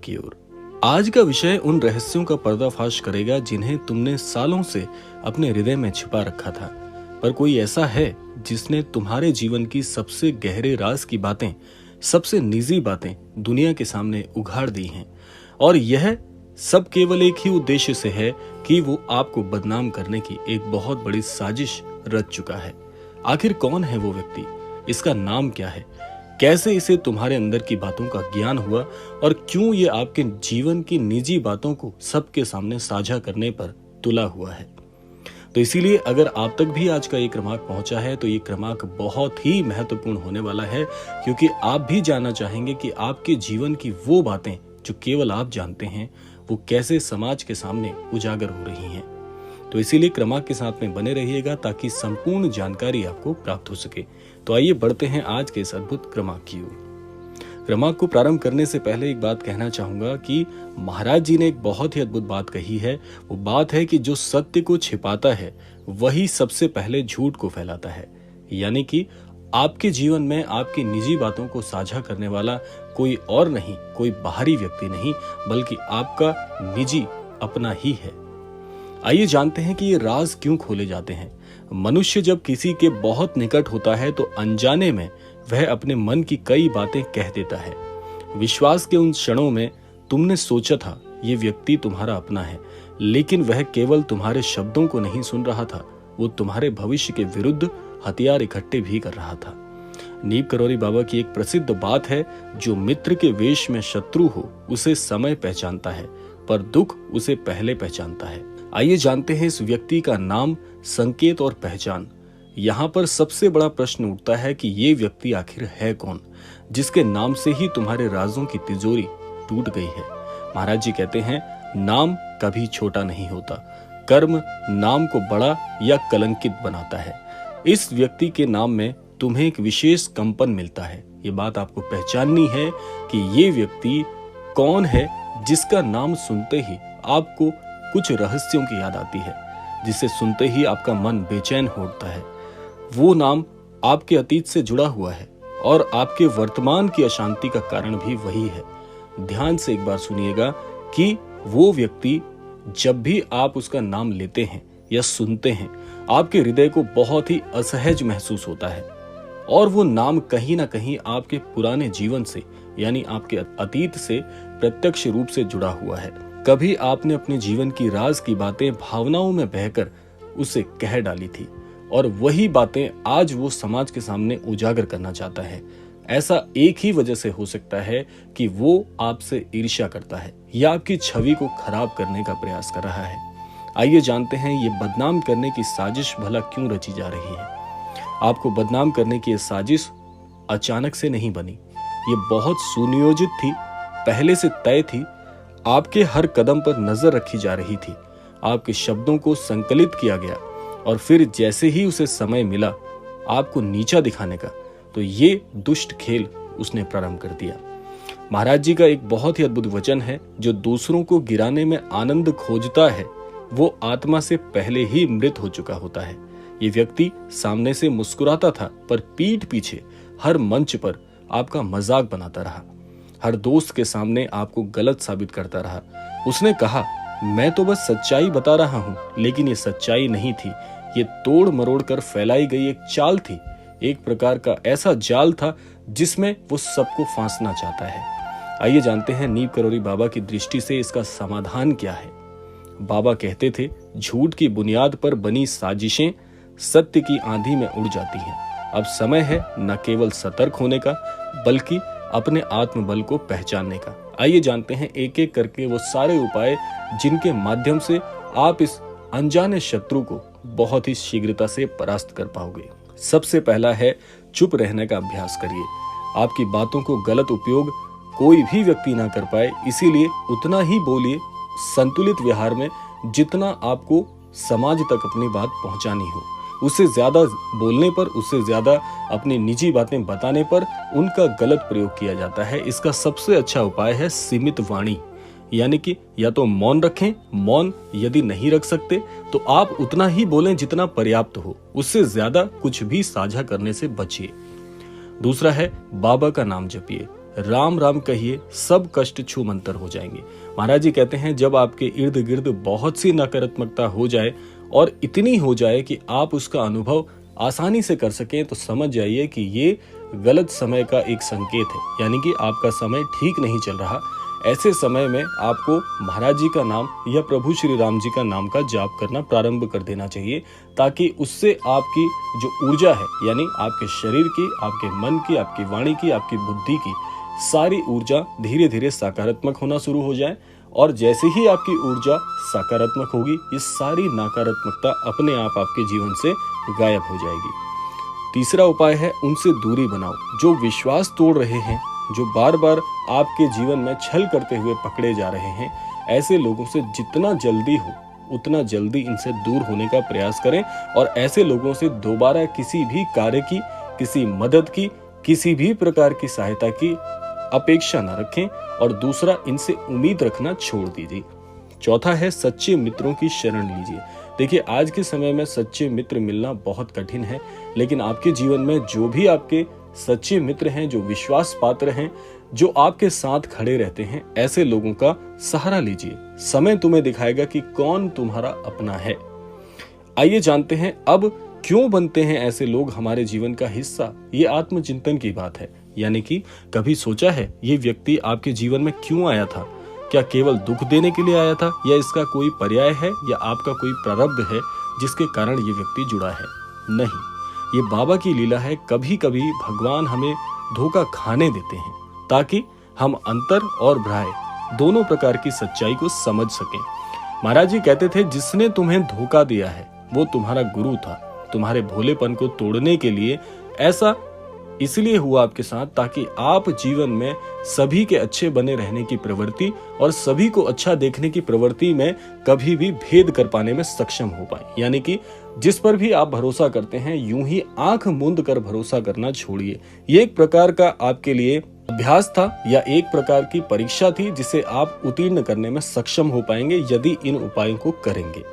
की ओर। आज का विषय उन रहस्यों का पर्दाफाश करेगा जिन्हें तुमने सालों से अपने हृदय में छिपा रखा था, पर कोई ऐसा है जिसने तुम्हारे जीवन की सबसे गहरे राज की बातें, सबसे निजी बातें दुनिया के सामने उघाड़ दी हैं। और यह सब केवल एक ही उद्देश्य से है कि वो आपको बदनाम करने की एक बहुत बड़ी साजिश रच चुका है। आखिर कौन है वो व्यक्ति? इसका नाम क्या है? कैसे इसे तुम्हारे अंदर की बातों का ज्ञान हुआ और क्यों ये आपके जीवन की निजी बातों को सबके सामने साझा करने पर तुला हुआ है? तो इसीलिए अगर आप तक भी आज का ये क्रमांक पहुंचा है तो ये क्रमांक बहुत ही महत्वपूर्ण होने वाला है, क्योंकि आप भी जानना चाहेंगे कि आपके जीवन की वो बातें जो केवल आप जानते हैं वो कैसे समाज के सामने उजागर हो रही हैं। तो इसीलिए क्रमांक के साथ में बने रहिएगा ताकि संपूर्ण जानकारी आपको प्राप्त हो सके। तो आइए बढ़ते हैं आज के इस अद्भुत क्रमांक की ओर। क्रमांक को प्रारंभ करने से पहले एक बात कहना चाहूंगा कि महाराज जी ने एक बहुत ही अद्भुत बात कही है। वो बात है कि जो सत्य को छिपाता है वही सबसे पहले झूठ को फैलाता है। यानी कि आपके जीवन में आपकी निजी बातों को साझा करने वाला कोई और नहीं, कोई बाहरी व्यक्ति नहीं, बल्कि आपका निजी अपना ही है। आइए जानते हैं कि ये राज क्यों खोले जाते हैं। मनुष्य जब किसी के बहुत निकट होता है तो अनजाने में वह अपने मन की कई बातें कह देता है। विश्वास के उन क्षणों में तुमने सोचा था ये व्यक्ति तुम्हारा अपना है, लेकिन वह केवल तुम्हारे शब्दों को नहीं सुन रहा था, वो तुम्हारे भविष्य के विरुद्ध हथियार इकट्ठे भी कर रहा था। नीम करौरी बाबा की एक प्रसिद्ध बात है, जो मित्र के वेश में शत्रु हो उसे समय पहचानता है, पर दुख उसे पहले पहचानता है। आइए जानते हैं इस व्यक्ति का नाम, संकेत और पहचान। यहाँ पर सबसे बड़ा प्रश्न उठता है कि ये व्यक्ति आखिर है कौन, जिसके नाम से ही तुम्हारे राजों की तिजोरी टूट गई है। महाराज जी कहते हैं, नाम कभी छोटा नहीं होता, कर्म नाम को बड़ा या कलंकित बनाता है। इस व्यक्ति के नाम में तुम्हें एक विशेष कंपन मिलता है। ये बात आपको पहचाननी है कि ये व्यक्ति कौन है, जिसका नाम सुनते ही आपको कुछ रहस्यों की याद आती है, जिसे सुनते ही आपका मन बेचैन हो उठता है। वो नाम आपके अतीत से जुड़ा हुआ है और आपके वर्तमान की अशांति का कारण भी वही है। ध्यान से एक बार सुनिएगा कि वो व्यक्ति जब भी आप उसका नाम लेते हैं या सुनते हैं, आपके हृदय को बहुत ही असहज महसूस होता है। और वो नाम कहीं ना कहीं आपके पुराने जीवन से, यानी आपके अतीत से प्रत्यक्ष रूप से जुड़ा हुआ है। कभी आपने अपने जीवन की राज की बातें भावनाओं में बहकर उसे कह डाली थी, और वही बातें आज वो समाज के सामने उजागर करना चाहता है। ऐसा एक ही वजह से हो सकता है कि वो आपसे ईर्ष्या करता है या आपकी छवि को खराब करने का प्रयास कर रहा है। आइए जानते हैं ये बदनाम करने की साजिश भला क्यों रची जा रही है। आपको बदनाम करने की ये साजिश अचानक से नहीं बनी, ये बहुत सुनियोजित थी, पहले से तय थी। आपके हर कदम पर नजर रखी जा रही थी, आपके शब्दों को संकलित किया गया, और फिर जैसे ही उसे समय मिला आपको नीचा दिखाने का, तो ये दुष्ट खेल उसने प्रारंभ कर दिया। महाराज जी का एक बहुत ही अद्भुत वचन है, जो दूसरों को गिराने में आनंद खोजता है वो आत्मा से पहले ही मृत हो चुका होता है। ये व्यक्ति सामने से मुस्कुराता था, पर पीठ पीछे हर मंच पर आपका मजाक बनाता रहा, हर दोस्त के सामने आपको गलत साबित करता रहा। उसने कहा, मैं तो बस सच्चाई बता रहा हूं, लेकिन ये सच्चाई नहीं थी, ये तोड़ मरोड़ कर फैलाई गई एक चाल थी, एक प्रकार का ऐसा जाल था जिसमें वो सबको फांसना चाहता है। आइए जानते हैं नीम करौरी बाबा की दृष्टि से इसका समाधान क्या है। बाबा कहते थे, झूठ की बुनियाद पर बनी साजिशें सत्य की आंधी में उड़ जाती हैं। अब समय है न केवल सतर्क होने का, बल्कि अपने आत्मबल को पहचानने का। आइए जानते हैं एक एक करके वो सारे उपाय जिनके माध्यम से आप इस अनजाने शत्रु को बहुत ही शीघ्रता से परास्त कर पाओगे। सबसे पहला है, चुप रहने का अभ्यास करिए। आपकी बातों को गलत उपयोग कोई भी व्यक्ति ना कर पाए, इसीलिए उतना ही बोलिए संतुलित व्यवहार में जितना आपको समाज तक अपनी बात पहुंचानी हो। उससे ज्यादा बोलने पर, उससे ज्यादा अपनी निजी बातें बताने पर उनका गलत प्रयोग किया जाता है। इसका सबसे अच्छा उपाय है सीमित वाणी, यानी कि या तो मौन रखें, मौन यदि नहीं रख सकते तो आप उतना ही बोलें जितना पर्याप्त हो, उससे ज्यादा कुछ भी साझा करने से बचिए। दूसरा है, बाबा का नाम जपिए। राम राम कहिए, सब कष्ट छू मंतर हो जाएंगे। महाराज जी कहते हैं जब आपके इर्द गिर्द बहुत सी नकारात्मकता हो जाए और इतनी हो जाए कि आप उसका अनुभव आसानी से कर सकें, तो समझ जाइए कि ये गलत समय का एक संकेत है, यानी कि आपका समय ठीक नहीं चल रहा। ऐसे समय में आपको महाराज जी का नाम या प्रभु श्री राम जी का नाम का जाप करना प्रारंभ कर देना चाहिए, ताकि उससे आपकी जो ऊर्जा है, यानी आपके शरीर की, आपके मन की, आपकी वाणी की, आपकी बुद्धि की सारी ऊर्जा धीरे धीरे सकारात्मक होना शुरू हो जाए। और जैसे ही आपकी ऊर्जा सकारात्मक होगी, ये सारी नकारात्मकता अपने आप आपके जीवन से गायब हो जाएगी। तीसरा उपाय है उनसे दूरी बनाओ। जो विश्वास तोड़ रहे हैं, जो बार बार आपके जीवन में छल करते हुए पकड़े जा रहे हैं, ऐसे लोगों से जितना जल्दी हो उतना जल्दी इनसे दूर होने का प्रयास करें। और ऐसे लोगों से दोबारा किसी भी कार्य की, किसी मदद की, किसी भी प्रकार की सहायता की अपेक्षा न रखें। और दूसरा, इनसे उम्मीद रखना छोड़ दीजिए। चौथा है सच्चे मित्रों की शरण लीजिए। देखिए, आज के समय में सच्चे मित्र मिलना बहुत कठिन है, लेकिन आपके जीवन में जो भी आपके सच्चे मित्र हैं, जो विश्वास पात्र हैं, जो आपके साथ खड़े रहते हैं, ऐसे लोगों का सहारा लीजिए। समय तुम्हें दिखाएगा कि कौन तुम्हारा अपना है। आइए जानते हैं अब क्यों बनते हैं ऐसे लोग हमारे जीवन का हिस्सा। ये आत्मचिंतन की बात है, यानी कि कभी सोचा है ये व्यक्ति आपके जीवन में क्यों आया था? क्या केवल दुख देने के लिए आया था, या इसका कोई पर्याय है, या आपका कोई प्रारब्ध है जिसके कारण ये व्यक्ति जुड़ा है? नहीं, ये बाबा की लीला है। कभी कभी भगवान हमें धोखा खाने देते हैं ताकि हम अंतर और भ्राय दोनों प्रकार की सच्चाई को समझ सकें। महाराज जी कहते थे, जिसने तुम्हें धोखा दिया है वो तुम्हारा गुरु था। तुम्हारे भोलेपन को तोड़ने के लिए ऐसा इसलिए हुआ आपके साथ, ताकि आप जीवन में सभी के अच्छे बने रहने की प्रवृत्ति और सभी को अच्छा देखने की प्रवृत्ति में कभी भी भेद कर पाने में सक्षम हो पाए। यानी कि जिस पर भी आप भरोसा करते हैं, यूं ही आंख मूंद कर भरोसा करना छोड़िए। ये एक प्रकार का आपके लिए अभ्यास था या एक प्रकार की परीक्षा थी, जिसे आप उत्तीर्ण करने में सक्षम हो पाएंगे यदि इन उपायों को करेंगे।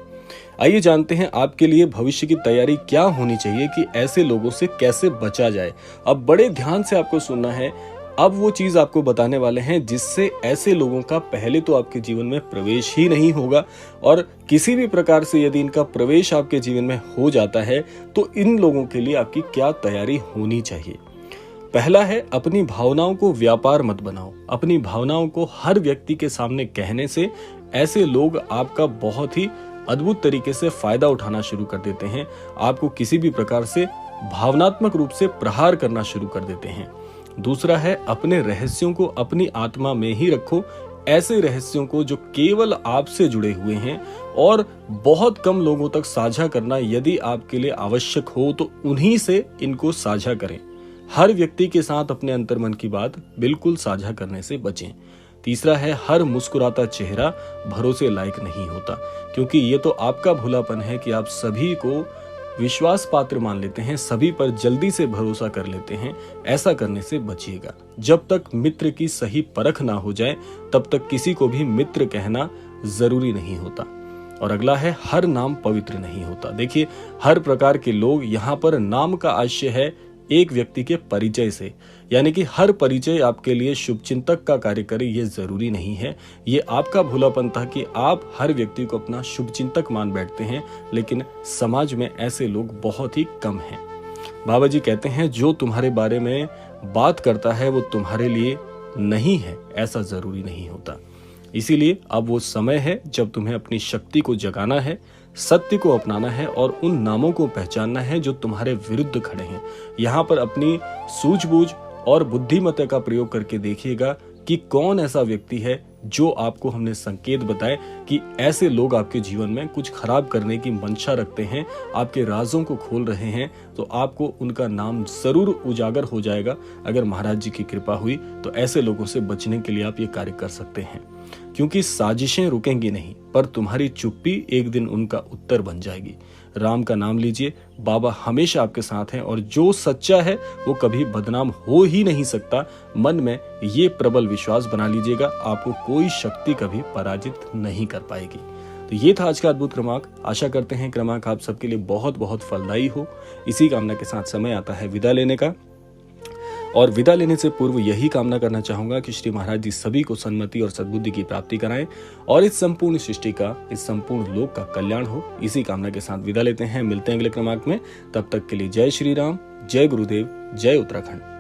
आइए जानते हैं आपके लिए भविष्य की तैयारी क्या होनी चाहिए कि ऐसे लोगों से कैसे बचा जाए। अब बड़े ध्यान से आपको सुनना है। अब वो चीज आपको बताने वाले हैं जिससे ऐसे लोगों का पहले तो आपके जीवन में प्रवेश ही नहीं होगा, और किसी भी प्रकार से यदि इनका प्रवेश आपके जीवन में हो जाता है तो इन लोगों के लिए आपकी क्या तैयारी होनी चाहिए। पहला है, अपनी भावनाओं को व्यापार मत बनाओ। अपनी भावनाओं को हर व्यक्ति के सामने कहने से ऐसे लोग आपका बहुत ही अद्भुत तरीके से फायदा उठाना शुरू कर देते हैं। आपको किसी भी प्रकार से भावनात्मक रूप से प्रहार करना शुरू कर देते हैं। दूसरा है, अपने रहस्यों को अपनी आत्मा में ही रखो। ऐसे रहस्यों को जो केवल आपसे जुड़े हुए हैं और बहुत कम लोगों तक साझा करना यदि आपके लिए आवश्यक हो तो उन्हीं से इनको साझा करें। हर व्यक्ति के साथ अपने अंतर्मन की बात बिल्कुल साझा करने से बचें। तीसरा है, हर मुस्कुराता चेहरा भरोसे लायक नहीं होता, क्योंकि ये तो आपका भोलापन है कि आप सभी को विश्वास पात्र मान लेते हैं, सभी पर जल्दी से भरोसा कर लेते हैं। ऐसा करने से बचिएगा। जब तक मित्र की सही परख ना हो जाए तब तक किसी को भी मित्र कहना जरूरी नहीं होता। और अगला है, हर नाम पवित्र नहीं होता। देखिए, हर प्रकार के लोग, यहाँ पर नाम का आशय है एक व्यक्ति के परिचय से, यानी कि हर परिचय आपके लिए शुभचिंतक का कार्य करे ये जरूरी नहीं है। ये आपका भोलापन था कि आप हर व्यक्ति को अपना शुभचिंतक मान बैठते हैं, लेकिन समाज में ऐसे लोग बहुत ही कम हैं। बाबा जी कहते हैं, जो तुम्हारे बारे में बात करता है वो तुम्हारे लिए नहीं है, ऐसा जरूरी नहीं होता। इसीलिए अब वो समय है जब तुम्हें अपनी शक्ति को जगाना है, सत्य को अपनाना है और उन नामों को पहचानना है जो तुम्हारे विरुद्ध खड़े हैं। यहाँ पर अपनी सूझबूझ और बुद्धिमत्ता का प्रयोग करके देखिएगा कि कौन ऐसा व्यक्ति है जो आपको हमने संकेत बताए कि ऐसे लोग आपके जीवन में कुछ खराब करने की मंशा रखते हैं, आपके राजों को खोल रहे हैं, तो आपको उनका नाम जरूर उजागर हो जाएगा। अगर महाराज जी की कृपा हुई तो ऐसे लोगों से बचने के लिए आप ये कार्य कर सकते हैं, क्योंकि साजिशें रुकेंगी नहीं, पर तुम्हारी चुप्पी एक दिन उनका उत्तर बन जाएगी। राम का नाम लीजिए, बाबा हमेशा आपके साथ हैं और जो सच्चा है वो कभी बदनाम हो ही नहीं सकता। मन में ये प्रबल विश्वास बना लीजिएगा, आपको कोई शक्ति कभी पराजित नहीं कर पाएगी। तो ये था आज का अद्भुत क्रमांक। आशा करते हैं क्रमांक आप सबके लिए बहुत बहुत फलदायी हो। इसी कामना के साथ समय आता है विदा लेने का। और विदा लेने से पूर्व यही कामना करना चाहूंगा कि श्री महाराज जी सभी को सन्मति और सद्बुद्धि की प्राप्ति कराएं और इस संपूर्ण सृष्टि का, इस संपूर्ण लोक का कल्याण हो। इसी कामना के साथ विदा लेते हैं। मिलते हैं अगले क्रमांक में। तब तक के लिए जय श्री राम, जय गुरुदेव, जय उत्तराखंड।